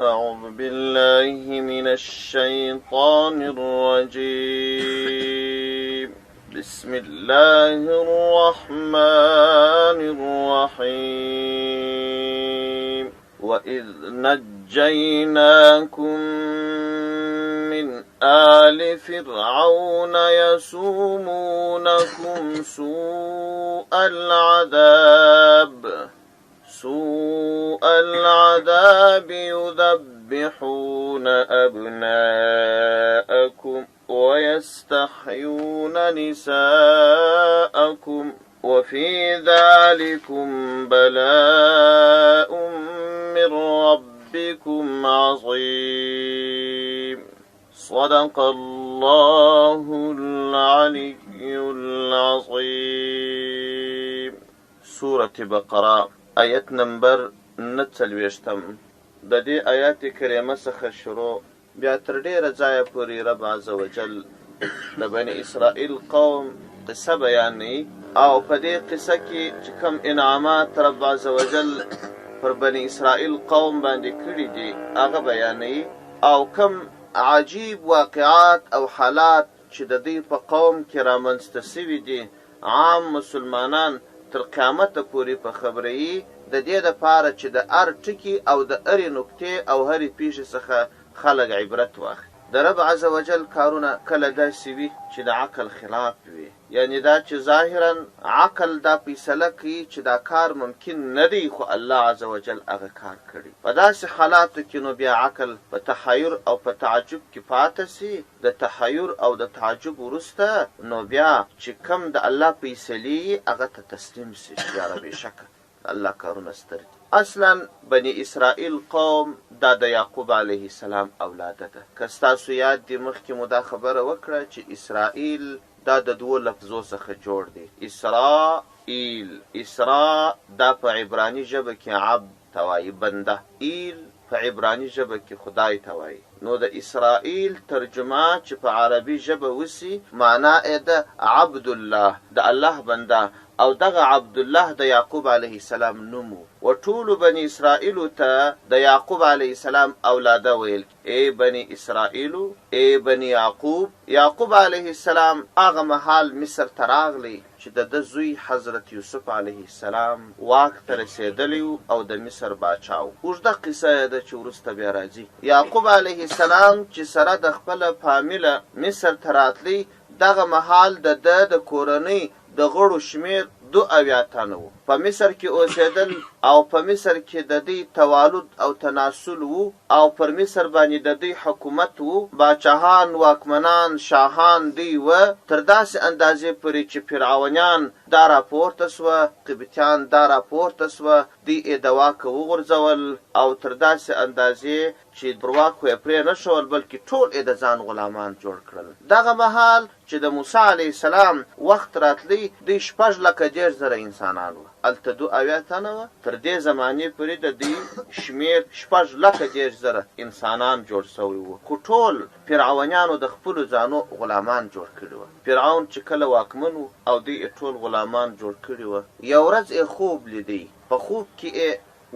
أعوذ بالله من الشيطان الرجيم بسم الله الرحمن الرحيم وإذ نجيناكم من آل فرعون يسومونكم سوء العذاب يذبحون أبناءكم ويستحيون نساءكم وفي ذلكم بلاء من ربكم عظيم صدق الله العلي العظيم. سورة بقرة آیت نمبر 49. د دې آیات کریمه څخه شروع بیا تر ډیره ځایه پورې رب عز وجل د بني اسرائیل قوم قصه بیانوي او په دې قصه کې چې کوم انعامات رب عز وجل پر بني اسرائیل قوم باندې کړي دي هغه بیانوي او کوم عجیب واقعات او حالات چې د دې په قوم کې رامنځته سوي دي عام مسلمانان تر قیامت پورې په خبري د دې لپاره چې د هر ټکي او د هرې نکتې او هرې پیښې څخه خلک عبرت واخلي. د رب عز وجل کارونه کله داسې وي چې د عقل خلاف وي، یعنی دا چې ظاهرا عقل دا فیصله کوي چې دا کار ممکن نه دی خو الله عز وجل هغه کار کړي. په داسې حالاتو کې نو بیا عقل په تحیر او په تعجب کې پاته سي. د تحیر او د تعجب وروسته نو بیا چې کم د الله فیصلې هغه ته تسلیم سي چې یاره بېشکه الله کارونه ستر دي. اصلا بني اسرائیل قوم دا د یعقوب علیه السلام اولاده ده. که ستاسو یاد دي مخکې مو دا خبره وکړه چې اسرائیل دا د دوو لفظو څخه جوړ دی. اسراء دا په عبراني ژبه کې عبد توایي بنده، ایل په عبراني ژبه کې خدای توایي. نو د اسرائیل ترجمه چې په عربي ژبه وسی معنا یې ده عبد الله، د الله بنده. او دغه عبد الله د یعقوب علیه السلام نوم و ټول بني اسرائیل ته د یعقوب علیه السلام اولاده ویل. ای بني اسرائیل، ای بني یعقوب. یعقوب علیه السلام هغه مهال مصر ته راغلی چې د زوی حضرت یوسف علیه السلام واک ته رسېدلی او د مصر باچا و. اوږده قصه یې ده چې وروسته بیا راځي. یعقوب علیه السلام چې سره د خپله فامیله مصر ته راتلی دغه مهال د کورنۍ د غړو شمیر 2 تنه و. په مصر کې اوسېدل او په مصر کې د دې توالد او تناسل وو او پر مصر باندې د دې حکومت وو. باچاهان، واکمنان، شاهان دی و تر داسې اندازې پورې چې فرعونیان دا راپورته سوه، قبطیان دا راپورته سوه، دی یې د واکه وغورځول او تر داسې اندازې چې پر واک یې پرې نه شول بلکې ټول یې د ځان غلامان جوړ کړل. دغه مهال چې د موسی علیه السلام وخت راتلی دوی 6,10,000 انسانان وو. هلته 2 تنه وه. تر دې زمانې پورې د دوی شمېر 6,10,000 انسانان جوړ سوي وو. خو ټول فرعونیانو د خپلو ځانو غلامان جوړ کړي وه. فرعون چې کله واکمن و او دوی ټول غلامان جوړ کړي وه. یو ورځ یې خوب لیدی. په خوب کې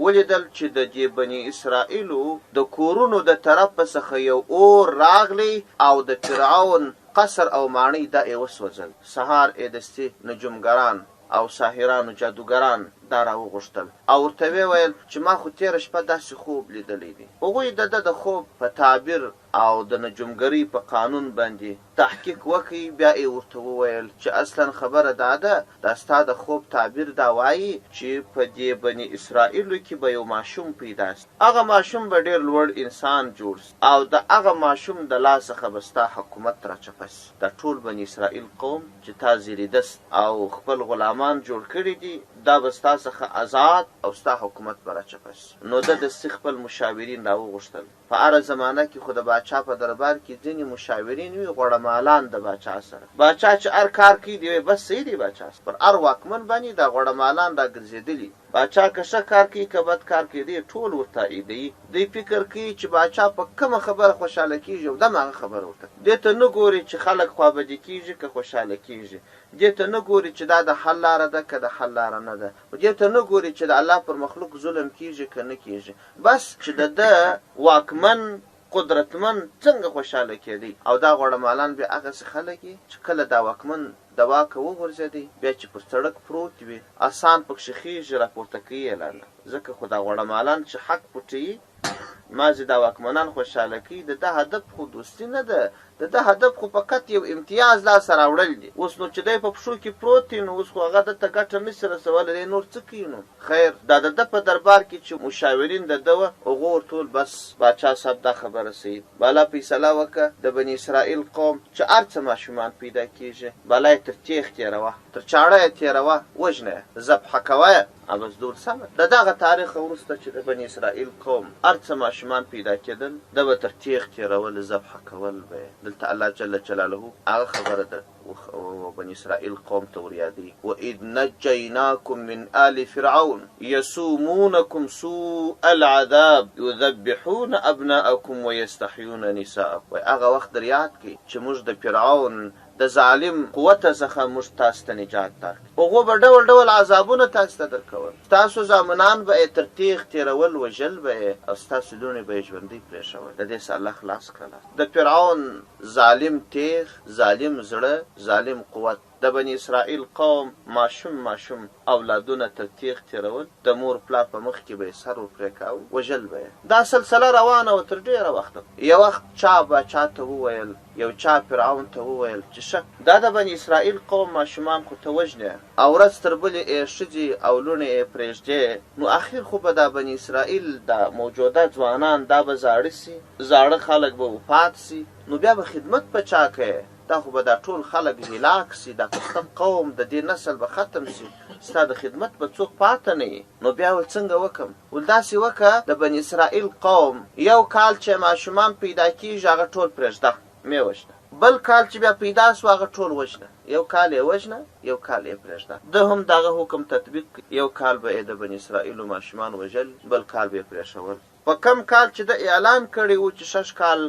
ولیدل چې د دې بني اسرائیلو د کورونو د طرف څخه یو اور راغلی او د فرعون قصر او ماڼۍ دا یې وسوځل. سهار یې دستي نجومګران او ساحران و جادوګران دا راوغوښتل او ورته ویل چې ما خو تېره شپه داسې خوب لیدلی دی. هغوی د ده د خوب په تعبیر او د نجومګرۍ په قانون باندې تحقیق وکړي. بیا یې ورته وویل چې اصلا خبره دا ده دا ستا د خوب تعبیر دا وایي چې په دې بني اسرائیلو کې به یو ماشوم پیدا سي. هغه ماشوم به ډېر لوړ انسان جوړ سي او د هغه ماشوم د لاس څخه به ستا حکومت راچپه سي. دا ټول بني اسرائیل قوم چې تا زیریدست او خپل غلامان جوړ کړي دي دا به ستا څخه آزاد او ستا حکومت به راچپه سي. نو ده دستي خپل مشاورین راوغوښتل. په هره زمانه کې خو د باچا په دربار کې ځینې مشاورین وي غوړمالان د باچا سره. باچا چې هر کار کوي دی بس صحیح دی باچا پر هر واکمن باندې دا غوړمالان راګرځېدلي. باچا که ښه کار کوي که بد کار کوي دی ټول ورته ایدوي. دوی فکر کوي چې باچا په کومه خبره خوشحاله کېږي او دم هغه خبره ورته دې ته نه ګوري چې خلک خوابدي کېږي که خوشحاله کېږي، دې ته نه ګوري چې دا د حل لاره ده که د حل لاره نه ده، دې ته نه ګوري چې د الله پر مخلوق ظلم کېږي که نه کېږي، بس چې د ده واکمن قدرتمن څنګه خوشحاله کېدی. او دا غوړمالان بیا هغسې خلک چې کله دا واکمن د واکه وغورځېدی بیا چې پر سړک پروت وي آسان پکښې خیږي راپورته کوي اعلانه. ځکه خو دا غوړمالان چې حق پټوي مازې دا واکمنان خوشحاله کوي، د ده هدف خو دوستي نه ده، د ده هدف خو فقط یو امتیاز لاسه راوړل دي. اوس نو چې دی په پښو کې پروت دی نو اوس خو هغه دته ګټه نشي رسولی، دی نور څه کوي نو؟ خیر دا د ده په دربار کې چې مشاورین د ده وه هغو ورټول بس باچا صاحب دا خبره صحیح بالا فیصله وکړه د بني اسرائیل قوم چې هر څه ماشومان پیدا کېږي بالا یې تر تیغ تېروه، تر چاړه یې تېروه، وژنه یې، ذبحه کوه یې. بس دور سمه د دغه تاریخ وروسته چې د بني اسرائیل قوم هر څه ماشومان پیدا کېدل ده به تر تیغ تېرول، ذبحه کول به یې. دلته الله جل جلاله هغه خبره ده بني اسرائیل قوم ته وریادي وَإِذْ نَجَّيْنَاكُمْ مِنْ آلِ فِرْعَوْنَ يَسُومُونَكُمْ سُوءَ الْعَذَابِ يُذَبِّحُونَ أَبْنَاءَكُمْ وَيَسْتَحْيُونَ نِسَاءَكُمْ. هغه وخت در یاد کړئ چې موږ د فرعون د ظالم قوته څخه موږ تاسو ته نجات درکړو، هغو به ډول ډول عذابونه تاسو ته درکول، ستاسو زامنان به یې تر تیغ تېرول، وژل به یې، او ستاسو لوڼې به یې ژوندۍ پرېښول. د دې څخه الله خلاص کړله. د فرعون ظالم تیغ، ظالم زړه، ظالم قوت د بني اسرائیل قوم ماشوم اولادونه تر تیغ تېرول، د مور پلار په مخ کې به یې سر ورپرې کاوه، وژل به یې. دا سلسله روانه وه تر ډېره وخته. یو وخت چا باچا ته وویل، یو چا فرعون ته وویل چې ښه دا د بني اسرائیل قوم ماشومان خو ته وژنې او ورځ تر بلې یې ښځې او لوڼې یې پرېږدې، نو اخر خو به دا بني اسرائیل دا موجوده ځوانان دا به زاړه سي، زاړه خلک به وفات سي، نو بیا به خدمت په چا کوې؟ دا خو به دا ټول خلک هلاک سي، دا کسته قوم د دې نسل به ختم سي، ستا د خدمت به څوک پاته نه وي. نو بیا ول څنګه وکم؟ ول داسې وکړه د بني اسرائیل قوم یو کال چې ماشومان پیدا کېږي هغه ټول پرېږده، مې وژنه. بل کال چې بیا پیدا سو هغه ټول وژنه، یو کال یې وژنه، یو کال یې پرېږده. ده هم دغه حکم تطبیق کړي، یو کال به یې د بني اسرائیلو ماشومان وژل، بل کال به یې پرېښول. په کم کال چې ده اعلان کړی و چې 6 کال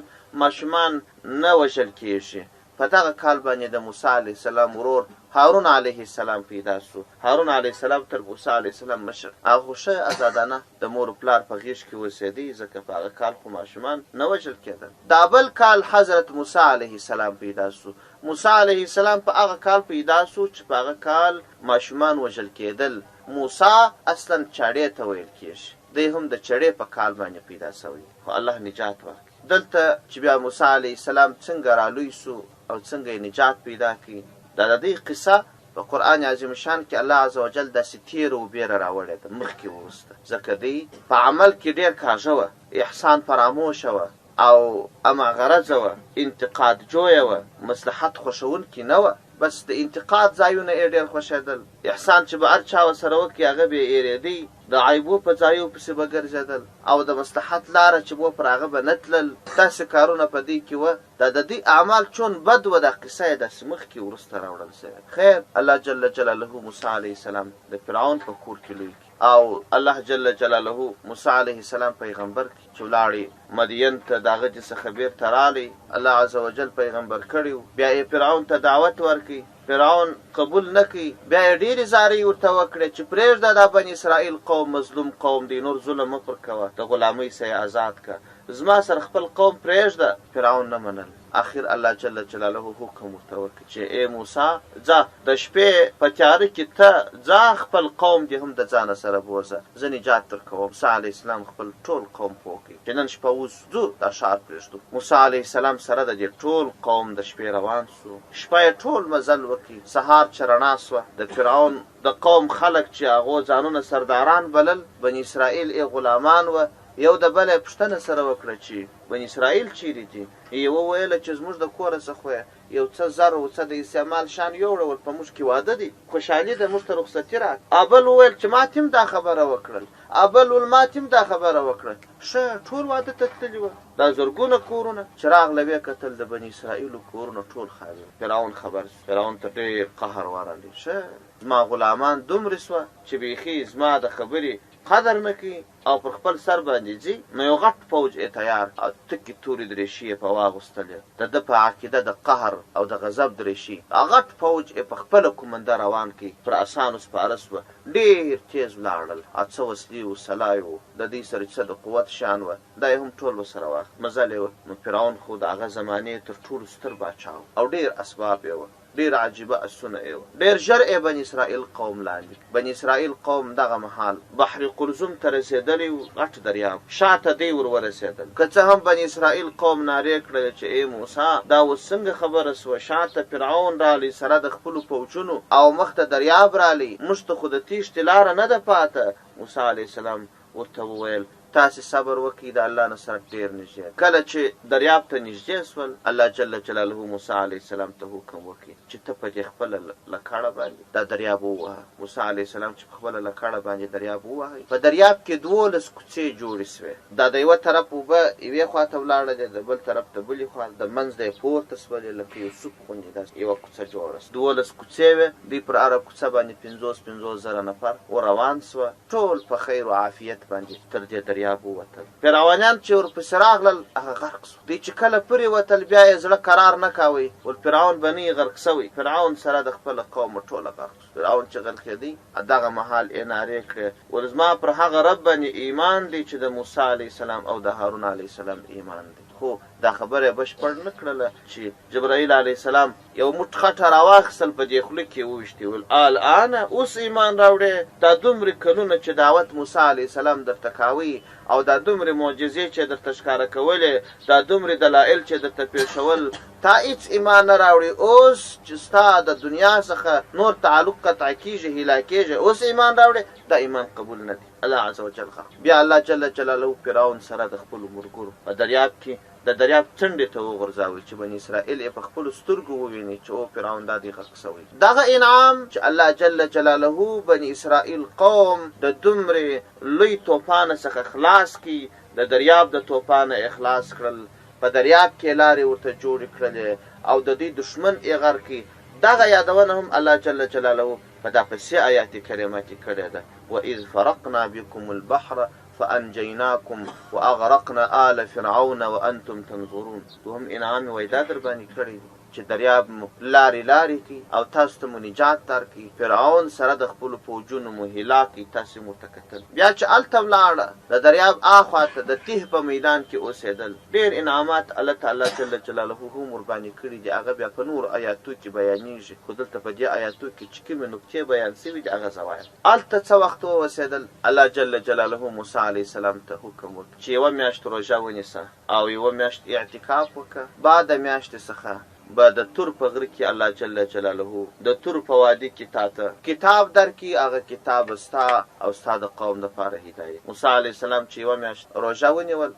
ماشومان نه وژل کېږي، په دغه کال باندې د موسی علیه السلام ورور هارون علیه السلام پیدا سو. هارون علیه السلام تر موسی علیه السلام مشر، هغه ښه ازادانه د مور پلار په غېږ کې اوسېدی، ځکه په هغه کال خو ماشومان نه وژل کېدل. دا بل کال حضرت موسی علیه السلام پیدا سو. موسی علیه السلام په هغه کال پیدا سو چې په هغه کال ماشومان وژل کېدل. موسی اصلا چاړې ته ویل کېږي، دی هم د چړې په کال باندې پیدا سوی، خو الله نجات ورکړي. دلته چې بیا موسی علیه السلام څنګه رالوی سو او څنګه یې نجات پیدا کړي، دا د دې قصه په قرآن عظیم شان کې الله عز وجل داسې تېره و بیره راوړې ده مخکې وروسته، ځکه دی په عمل کې ډېر کاږه وه، احسان فراموشه وه او هماغرضه وه، انتقاد جویه وه، مصلحت خوښونکې نه وه، بس د انتقاد ځایونه یې ډېر خوښېدل. احسان چې به هر چا ورسره وکړي هغه به یې هېرېدی، د عیبو په ځایو پسې به ګرځېدل او د مصلحت لاره چې به پر هغه به نه تلل. داسې کارونه په دې کې وه. دا د دې اعمال چون بد وه، دا قصه یې داسې مخکې وروسته راوړل سوې. خیر الله جل جلاله موسی علیه السلام د فرعون په کور کې لوی کړي او الله جل جلاله موسی علیه السلام پیغمبر کړي چې ولاړې مدین ته د هغه څخه بېرته رالی. الله عز وجل پیغمبر کړي و، بیا یې فرعون ته دعوت ورکړي، فرعون قبول نه کوي. بیا یې ډېرې زارۍ ورته وکړې چې پرېږده دا بني اسرائیل قوم مظلوم قوم دی، نور ظلم مه پر کوه، د غلامۍ څخه یې آزاد که، زما سره خپل قوم پرېږده. فرعون نه منل. اخر الله جل جلاله حکم ورته وکړي چې ای موسی ځه د شپې په تیاره کې ته ځه خپل قوم دې هم د ځانه سره بوځه، زه نجات درکوم. موسی علیه السلام خپل ټول قوم پوه کړي چې نن شپه اوس ځو دا ښار پرېږدو. موسی علیه السلام سره د دې ټول قوم د شپې روان سو. شپه یې ټول مزل وکړي. سهار چې رڼا سوه د فرعون د قوم خلک چې هغو ځانونه سرداران بلل، بني اسرائیل یې غلامان وه، یو د بل پوښتنه سره وکړه چې بني اسرائیل چیرې دي؟ یو وویله چې زموږ د کوره څخه یو څه زر او څه د استعمال شان یو ډول په موږ کې واده دي، خوشحالي ده، موږ ته رخصتي راکړه. ابل وویل چې ما ته هم دا خبره وکړل. ابل ویل ما ته هم دا خبره وکړل. ښه ټول واده ته تللي وه، دا زرګونه کورونه چې راغله ویې کتل د بني اسرائیلو کورونه ټول خالي. فرعون خبر شو، فرعون ته ډېر قهر ورغلی. ښه زما غلامان دومره سوه چې بیخي زما د خبرې قدر نه کوي او پر خپل سر باندې ځي. نو یو غټ فوج یې تیار او تکې تورې درېشي یې په واغوستلې، د ده په عقیده د قهر او د غضب درېشي. غټ فوج یې په خپله کومنده روان کړي، پر اسانو سپاره سوه، ډېر تېز ولاړل. څه وسلې و سلای و، د دوی سره څه د قوت شان وه، دا یې هم ټول ورسره واخ مزل یې وه. نو فرعون خو د هغه زمانې تر ټولو ستر باچا و او ډېر اسباب یې وه، ډېر عجیبه اسونه یې وه. ډېر ژر یې بني اسرائیل قوم لاندې. بني اسرائیل قوم دغه مهال بحر قلزم ته رسېدلی و، غټ دریاب، شاته دی ور ورسېدل. که څه هم بني اسرائیل قوم نارې کړله چې ای موسی دا اوس څنګه خبره سوه؟ شاته فرعون رالی سره د خپلو پوجونو او مخ ته دریاب رالی، موږ ته خو د تیښتې لاره نه ده پاته. موسی علیه السلام ورته وویل تاسې صبر وکړئ، د الله نه سره ډېر نږدې. کله چې دریاب ته نږدې سول، الله جل جلاله موسی علیه السلام ته حکم وکړي چې ته په دې خپله لکړه باندې دا دریاب ووهه. موسی علیه السلام چې په خپله لکړه باندې دریاب ووهئ، په دریاب کې 12 کوڅې جوړې سوې. دا د یوه طرف اوبه یوې خوا ته ولاړه دی، د بل طرف ته بلې خوا، د منځ د یې پورته سولې لکه یو سوپ غوندې داسې یوه کوڅه جوړه سوه. 12 کوڅې وې. دوی پر هره کوڅه باندې 50 زره نفر وروان سوه، ټول په خیر و عافیت باندې تر دې دریاب ووتل. فرعونیان چې ورپسې راغلل هغه غرق سو. دوی چې کله پرې وتل بیا یې زړه قرار نه کاوه، ول فرعون به نه غرق سوی. فرعون سره د خپله قومه ټوله غرق سو. فرعون چې غرقېدی دغه مهال یې نارې کړې ول زما پر هغه رب باندې ایمان دی چې د موسی علیه السلام او د هارون علیه السلام ایمان دی. خو دا خبره بشپړ نه کړله چې جبرائیل علیه السلام یو موټ خټه راواخیستل، په دې خوله کې یې وویشتې، ول الآن اوس ایمان راوړې؟ دا دومره کلونه چې دعوت موسی علیه السلام درته کاوی او دا دومره معجزې چې درته ښکاره کولې، دا دومره دلایل چې درته پېښول، تا هېڅ ایمان نه راوړې. اوس چې ستا د دنیا څخه نور تعلق قطع کېږي، هیلا کېږي، اوس ایمان راوړې؟ دا ایمان قبول نه دی. الله عز وجل بیا الله جل جلاله فرعون سره د خپلو ملګرو په دریاب کې د دریاب څنډې ته وغورځاوه چې بني اسرائیل یې په خپلو سترګو وویني چې او فرعون دا دی غرق سوی. دغه انعام چې الله جل جلاله بني اسرائیل قوم د دومرې لوی توپانه څخه خلاص کړي، د دریاب د توپانه اخلاص کړل، په دریاب کې لارې ورته جوړې کړلې او د دوی دشمن یې غرق کړي. دغه یادونه هم الله جل جلاله په دا پسې آیات کریمه کې کړې ده. وَإِذْ فَرَقْنَا بِكُمُ الْبَحْرَ فَأَنْجَيْنَاكُمْ وَأَغْرَقْنَا آلَ فِرْعَوْنَ وَأَنْتُمْ تَنْظُرُونَ. دوهم انعام وایي دا در باندې کړی دی چې دریاب مو لارې کی او تاسو ته مو نجات درکړي. فرعون سره د خپلو فوجونو مو هلاک کړي، تاسې مو ورته کتل. بیا چې هلته ولاړه د دریاب اخوا ته د تیه په میدان کې اوسېدل. ډېر انعامات الله تعالی جل جلاله هم ورباندې کړي دي، هغه بیا په نور آیاتو کې بیانېږي. خو دلته په دې آیاتو کې چې کومې نکتې بیان سوي دي هغه زه وایم. هلته څه وخت واوسېدل، الله جل جلاله موسی علیه السلام ته حکم وکړي چې یوه میاشت روژه ونیسه او یوه میاشت اعتکاف وکړه. بعد میاشتې څخه به د تور په غره کې الله جل جلاله د تور په وادي کې تاته کتاب درکړي، هغه کتاب ستا او ستا د قوم دپاره هدایت. موسی علیه السلام چې یوه میاشت روژه ونیول،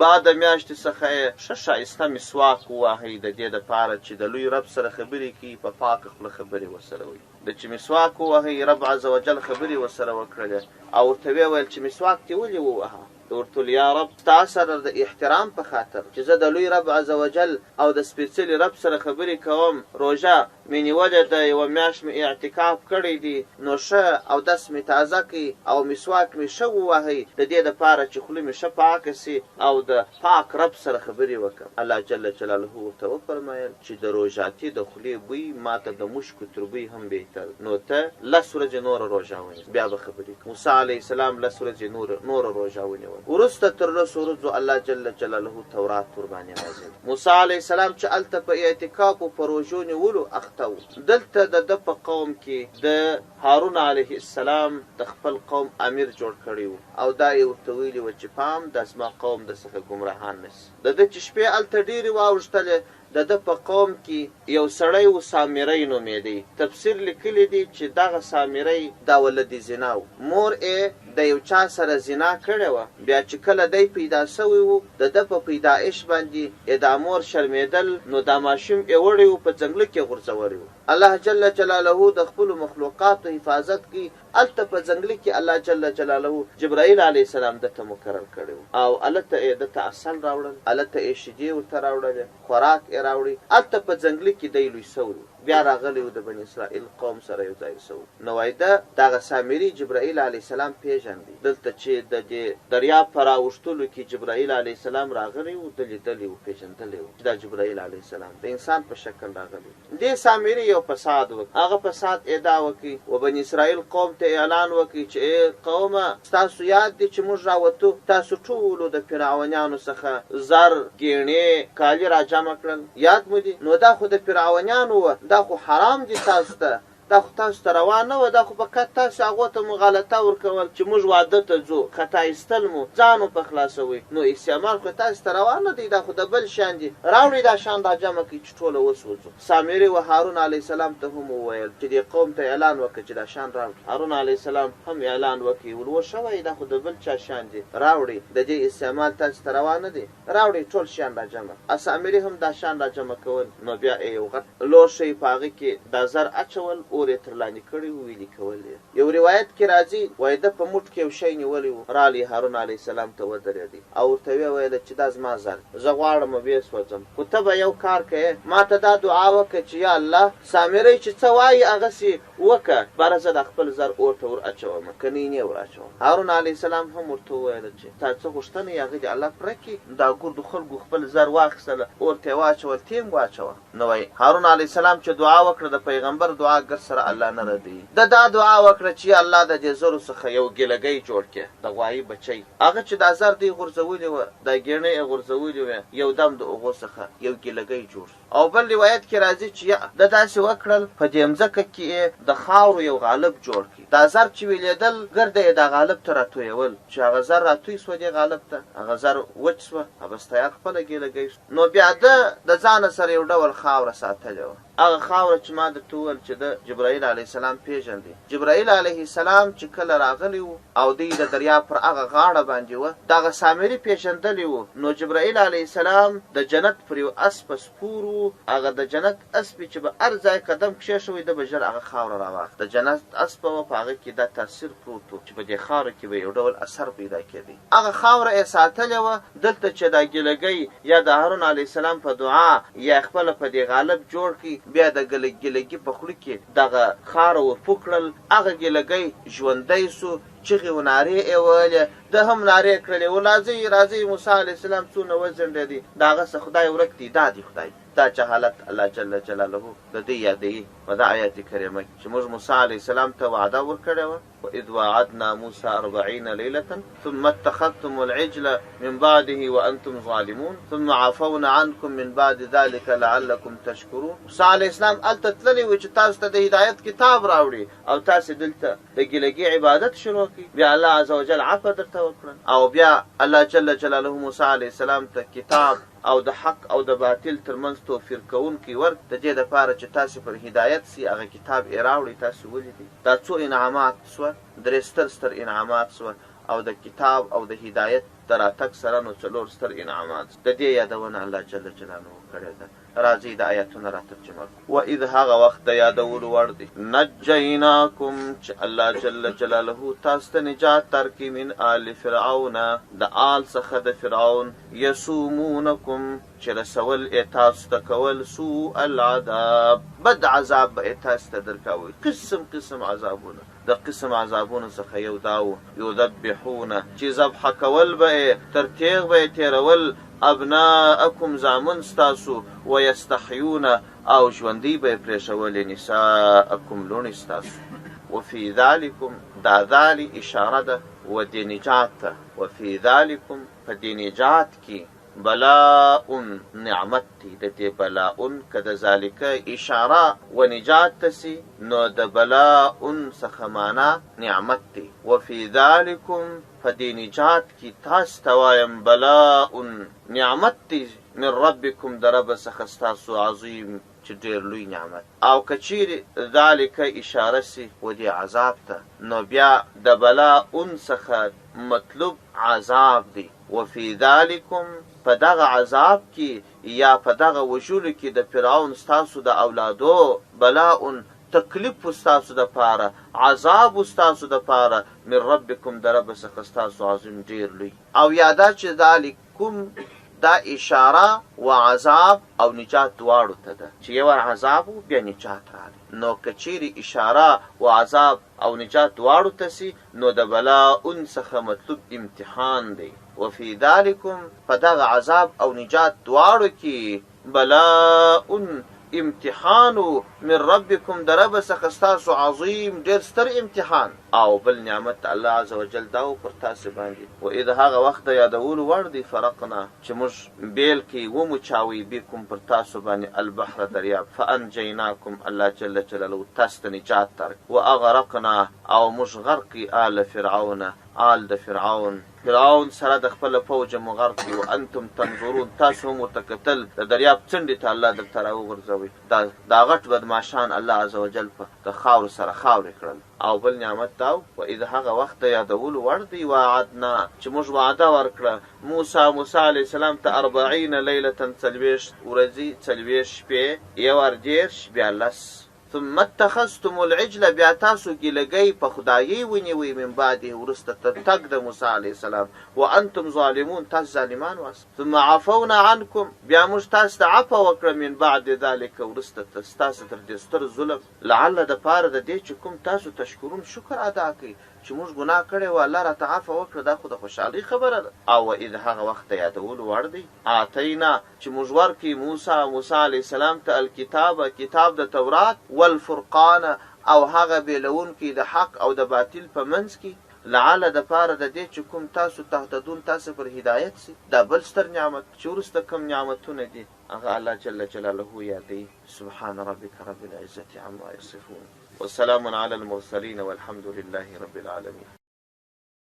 بعد میاشتې څخه یې ښه ښایسته مسواک ووهئ د دې دپاره چې د لوی رب سره خبرې کوي، په پاکه خوله خبرې ورسره وکړي. د چې مسواک ووهئ، رب عز وجل خبرې ورسره وکړلې او ورته ویې ویل چې مسواک دې ولې ووهه؟ ورته ویل یا رب ستا سره د احترام په خاطر چې زه د لوی رب عز وجل او د سپېڅلي رب سره خبرې کوم، روژه مې نیولې ده، یوه میاشت مې اعتکاف کړی دی، نو ښه اودس مې تازه کړي او مسواک مې ښه ووهئ د دې دپاره چې خوله مې ښه پاکه سي او د پاک رب سره خبرې وکړم. الله جل جلاله ورته وفرمیل چې د روژاتي د خولې بوی ما ته د مشکو تر بوی هم بهتر، نو ته 10 ورځې نوره روژه ونیسه، بیا به خبرې کوو. موسی علیه السلام 10 ورځې نوره روژه ونیول. وروسته تر 10 ورځو الله جل جلاله تورات ورباندې نازل. موسی علیه السلام چې هلته په اعتکاف و په روژو نیولو اخته و، دلته د ده په قوم کې د هارون علیه السلام د خپل قوم امیر جوړ کړی و او دا یې ورته ویلي و چې پام دا زما قوم د څخه ګمراهان نسي. د ده چې شپې هلته ډېرې واوښتلې، د ده په قوم کې یو سړی و سامری نومېدی. تفسیر لیکلی دی چې دغه سامری دا ولد زنا و، مور یې د یو چا سره زنا کړې وه، بیا چې کله دی پیدا سوی و د ده په پیدایش باندې ادامور شرمېدل، نو دا ماشوم یې وړی و په ځنګله کې غورځولی و. الله جل جلاله د خپلو مخلوقاتو حفاظت کوي. هلته په ځنګله کې الله جل جلاله جبرائیل علیه السلام دته مقرر کړی و او هلته یې دته عسل راوړل، هلته یې شیدې ورته راوړلې، خوراک یې راوړي. هلته په ځنګله کې دی لوی سوی بیا راغلی و د بني اسرائیل قوم سره یو ځای سو. نو وایي دغه سامري جبرائیل علیه السلام پیژندي. دلته چې د دې دریاب په راوښتلو کې جبرائیل علیه السلام راغلی و، ده لیدلی و، پیژندلی و چې دا جبرائیل علیه السلام د انسان په شکل راغلی. دې سامري یو فساد وکړ. هغه فساد ادعا وکړي و بني اسرائیل قوم ته اعلان وکړي چې ای قومه ستاسو یاد دی چې موږ راوتو، تاسو ټولو د فرعونیانو څخه زر ګېڼې کالي را جمع کړل، یاد مو دي؟ نو دا خو د فرعونیانو وه، دا خو حرام دي تاسو ته، دا خو تاسو ته روا نه وه، دا خو فقط تاسو هغو ته مغالطه ورکول چې موږ واده ته ځو، خطا ایستل مو ځان په خلاصوئ. نو استعمال خو تاسو ته روا نه دی، دا خو د بل شیان دي، راوړئ دا شیان را جمع کړئ چې ټوله وسوځو. سامري و هارون علیه السلام ته هم وویل چې دې قوم ته اعلان وکړه چې دا شیان راوړي. هارون علیه السلام هم اعلان وکړي ور وشوئ، دا خو د بل چا شیان دي، راوړئ، د دې استعمال تاسو ته روا نه دی، راوړئ ټول شیان را جمع. سامري هم دا شیان را جمع کول. نو بیا یو غټ لوښی په هغې کې دا زر اچول، اور یې تر لاندې کړی و، ویلې کول یې. یو روایت کې راځي وایي ده په موټ کې یو شی نیولی و، رالی هارون علیه السلام ته ودرېدی او ورته ویې ویله چې دا زما زر، زه غواړم ویې سوځم، خو ته به یو کار کوې، ما ته دا دعا وکړه چې یا الله سامرۍ چې څه وایي هغسې وکړه، باره زه د خپل زر اور ته ور اچوم، که نه یې ور اچوم. هارون علیه السلام هم ورته وویله چې تا څه غوښتنه یې هغه دې الله پوره کړي. دا ګردو خلکو خپل زر واخیستله، اور ته یې واچول، تیم واچوه. نو وایي هارون علیه السلام چې دعا وکړه د پیغمبر دعا ګر سره الله نه ردوي. دا دعا وکړه چې الله د دې زرو څخه یو ګیلګۍ جوړ کړي، د غوایي بچی. هغه چې دا زر دی غورځولې وه، دا ګېڼۍ یې غورځولې وې، یو دم د هغو څخه یو ګیلګۍ جوړ. او بل روایت کې راځي چې ده داسې وکړل په دې مځکه کې یې د خاورو یو غالب جوړ کړي. دا زر چې ویلېدل ګرده یې دا غالب ته راتویول، چې هغه زر راتوی سوه دې غالب ته، هغه زر وچ سوه، هغه ستیا خپله ګیلګۍ سوه. نو بیا ده د ځانه سره یو ډول خاوره ساتلې وه. هغه خاوره چې ما درته وویل چې د جبرائیل علیه السلام پیژندي. جبرائیل علیه السلام چې کله راغلی و او دوی د دریاب پر هغه غاړه باندې وه، دغه سامري پیژندلی و. نو جبرائیل علیه السلام د جنت پر یو اسپه سپور و، هغه د جنت اسپې چې به هر ځای قدم کښېښوی ده به ژر هغه خاوره راواخله. د جنت اسپه وه، په هغه کې دا تاثیر پروت و چې په دې خاوره کې به یو ډول اثر پیدا کېدی. هغه خاوره یې ساتلې وه. دلته چې دا ګیلګۍ یا د هارون علیه السلام په دعا یا خپله په دې غالب جوړ کړي، بیا د ګیلګي په خوله کې دغه خاوره ور پوکړل، هغه ګیلګۍ ژوندی سو، چغې و نارې یې ویلې، ده هم نارې کړلې و راځئ راځئ موسی علیه السلام څونه وځنډېدی، د هغه څه خدای ورک دی، دا دی خدای. دا جهالت الله جل جلاله د دې یادوي په دا آیت کریمه کې چې موږ موسی علیه السلام ته وعده ورکړې وه، وإذ وعدنا موسى 40 ليلة ثم اتخذتم العجل من بعده وأنتم ظالمون ثم عفونا عنكم من بعد ذلك لعلكم تشكرون. موسی علیه السلام هلته تللی و چې تاسو ته د هدایت کتاب راوړي او تاسې دلته د ګیلګي عبادت شروع کړي. بیا الله عز وجل عفو درته وکړل او بیا الله جل جلاله موسی علیه السلام ته کتاب او د حق او د باطل ترمنځ توفیر کوونکی ورک، د دې دپاره چې تاسې پر هدایت سي. هغه کتاب یې راوړئ، تاسې ولیدئ. دا څو انعامات سوه، درې ستر انعامات سوه، او د کتاب او د هدایت د راتګ سره نو 4 ستر انعامات. د دې یادونه الله جل جلاله کړې ده. راځئ د آیاتونه را ترجمه کړو. وإذ هغه وخت د یادولو وړ دی، نجیناکم چې الله جل جلاله تاسو ته نجات درکړي، من آل فرعون د آل څخه د فرعون، یسومونکم چې رسول یې تاسو ته کول، سوء العذاب بد عذاب به یې تاسو ته درکوي، قسم عذابونه. د قسم عذابونو څخه یو دا و، یذبحونه چې ذبحه کول به یې تر تیغ به یې تېرول، ابناءکم زامن ستاسو، ویستحیون او ژوندي به یې پرېښولې، نساءکم لوڼې ستاسو. وفي ذلکم دا ذالي اشاره ده و دې نجات ته، وفي ذلکم په دې نجات کې بلاء نعمت دی. د دې بلاء که د ذالکه اشاره و نجات تسی نو د بلاء څخه معنا نعمت دی. وفي ذلکم په دې نجات کې تاسو ته وایم بلاء نعمت دی، من ربکم د رب څخه ستاسو، عظیم چې ډېر لوی نعمت. او که چیرې ذالک اشاره سي و دې عذاب ته، نو بیا د بلاء څخه مطلوب عذاب دی. وفي ذالکم په دغه عذاب کې یا په دغه وژلو کې د فرعون ستاسو د اولادو بلاء تکلیف ستاسو د پاره، عذاب ستاسو د پاره، من ربکم د رب څخه ستاسو عظیم ډېر لوی. او یادا چې ذالکم دا اشاره و عذاب او نجات دواړو ته ده، چې یو عذاب و بیا نجات راغلی. نو که چیرې اشاره و عذاب او نجات دواړو ته سي، نو د بلاء څخه مطلوب امتحان دی. وفي ذالکم په دغه عذاب او نجات دواړو کې بلاء امتحانو من ربکم د رب څخه ستاسو عظیم ډېر ستر امتحان. او بل نعمت الله عز وجل دا پر تاسو باندې، و اذ هغه وخت یادولو وړ دی فرقنا چې موږ بیل کې ومچاوي بكم پر تاسو باندې البحر دریاب، فانجیناکم الله جل جلاله تاسو ته نجات ترک، واغرقنا او موږ غرقي آل فرعون آل د فرعون سره د خپل فوج مغرق و انتم تنظرون، تاسو هم ورته کتل. د دریاب څنډې ته الله درته راوغورځوي، دا غټ بدماشان الله عز وجل په د خاورو سره خاورې کړل. او بل نعمت دا و اذ هغه وخت یادولو وړ دی وعدنا چې موږ وعده ورکړه موسی علیه السلام ته 40 لیله 40 ورځې 40 شپې یو 40 بیا لس. ثم اتخذتم العجل بیا تاسو ګیلګۍ په خدایي ونیوئ من بعده وروسته تګ د موسی علیه السلام وانتم ظالمون تاسو ظالمان واست. ثم عفونا عنکم بیا موږ تاسو ته عفو وکړه من بعد ذلک وروسته تاسو تر دې ستر ظلم لعل د پاره د دې چې کوم تاسو تشکرون شکر ادا کړئ چې موږ ګناه کړی و الله راته عفو وکړه، دا خو د خوشحالۍ خبره ده. او اذ هغه وخت یادولو وړ دی آتینا چې موږ ورکړي موسی علیه السلام ته الکتاب کتاب د تورات والفرقان او هغه بیلونکي د حق او د باطل په منځ کې لعل د پاره د دې چې کوم تاسو تهتدون تاسو پر هدایت سي. دا بل ستر نعمت چې وروسته کوم نعمتونه دي هغه الله جل جلاله یادوي. سبحان ربك رب العزة عما يصفون وسلام على المرسلين والحمد لله رب العالمين.